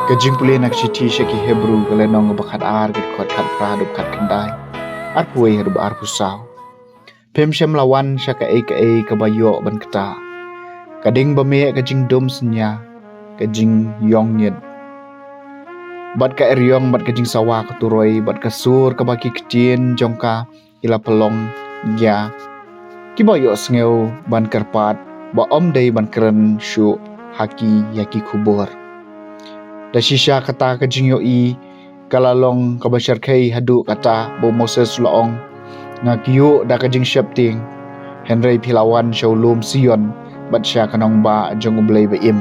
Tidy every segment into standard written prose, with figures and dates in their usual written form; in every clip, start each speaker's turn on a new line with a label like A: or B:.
A: Kajing puli nak citi syaki Hebrew galenong bakat ar git khot khat pra dup khat khandai ar puai hadu ar pusau pem shem lawan syaka ei ka bayo ban kata kading bame kajing dom senya kajing yong nyet bat ka eryong bat kajing sawa ka turoi bat ka sur ka baki kecin jongka ila pelong ya ki bayo sneu ban karpat ba om dei ban keren shu haki yaki kubur da shisha kata kajing yo I kalalong kabashar kai hadu kata bo Moses laong ngakiyo da kajing shapting Henry Pilawan Shaulum Sion bat sya kanong ba jong ublay ba im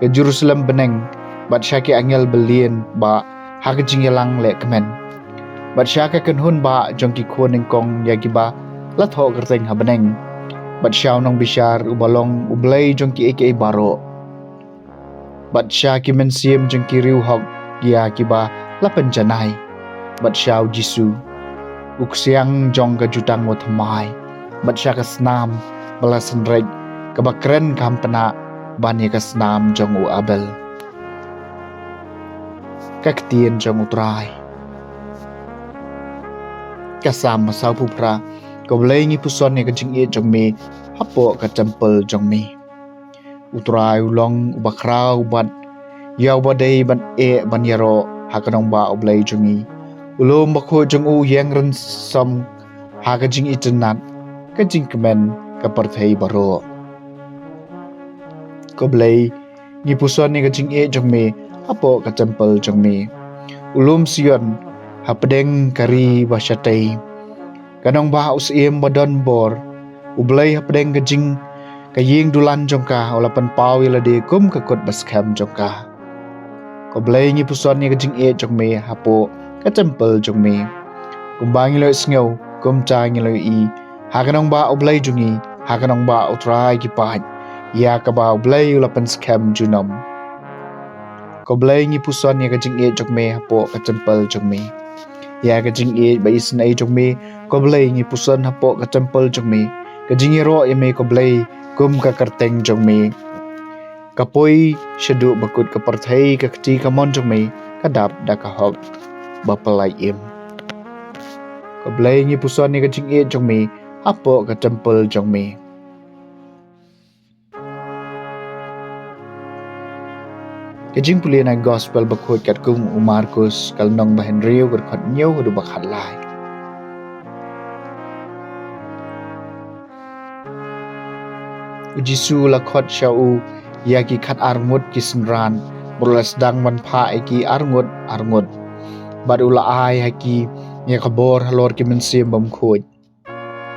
A: ke Jerusalem beneng bat sya ki angel belien ba ha kajing yalang le kemen bat sya ka kenhun ba jong ki kuning kong yagi ba latho kerteng ha beneng bat sya nong bishar ubalong ublay jong ki eke baro bat sya ki mensim jong ki riu hok ya ki ba lapan janai bat sya Jisu uksiang jong ka jutang wa thamai bat sya ka snam balasan reg ka bakren kampana bani ka snam jong u abel ka ktien jong utrai ka sam masau pupra ka blai ngi puson ne ka jing e jong me hapo ka temple jong me utrai ulong ubakrau bat yaw badai ban e ban yaro hakanong ba oblay jungi ulum bakho jong u yang ren sam haga jing itnat ka jing kemen ka parthai baro ko blay ni puson ni ka jing e jong me apo ka temple jong me ulum sion hapdeng kari bashatai kanong ba usim badon bor ublay hapdeng ka jing ka ying dulan jongka olapan pau ilade kum ka kot baskham jongka ko blay ni puson ni ka jing e jong me hapo ka temple jong me kumbang lo sngew kum cha ngilo I hakanong ba oblay jungi hakanong ba utrai ki pat ya ka ba oblay ulapan scam junom ko blay ni puson ni ka jing e jong me hapo ka temple jong me ya ka jing e ba isnai jong me ko blay ni puson hapo ka temple jong me ka jing ro e me ko blay kum ka karteng jong me kapoi shadu bakut ka parthai ka kti ka mon jong me kadap da ka hok bapalai im ko blay ni puson ni ka jing e jong me apo ka temple jong me kajing puli na gospel bakut kat kum Markus kalnong ba Henry gur khat nyew du bakhat lai Jisu la khot shau yaki khat arngut kisnran burlas dang man pha eki arngut bad ula ai haki ya kabor halor ki mensim bam khoj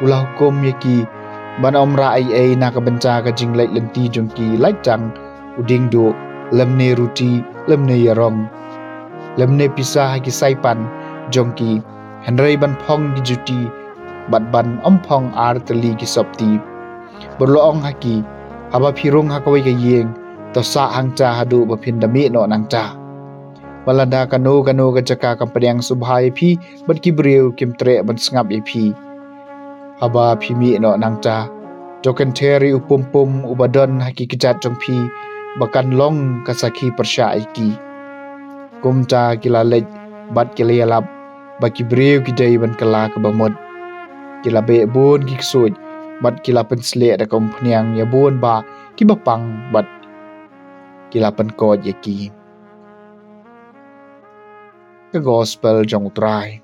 A: ula hukum yaki ban omra ai na ka benca ka jinglai lenti jongki like tang uding do lemne ruti lemne yarong lemne pisah haki saipan jongki Henry ban phong ki juti bat ban ompong ar teli ki sopti berloong haki haba phirung hakawai ka yeng to sa hangcha hadu bapindami no nangcha balada kanu ka jaka kampanyang subhai phi bat kibriu kimtre ban sngap e phi haba phimi no nangcha token theri upumpum ubadon haki kijat jong phi bakan long kasaki persya iki kumcha kilalej bat kilayalap bakibriu kidai ban kala ka bamod kilabe bun ki ksoj bat kila pensle da kompanyang ya bun ba kibapang bat kila pen ko yaki the gospel jong trai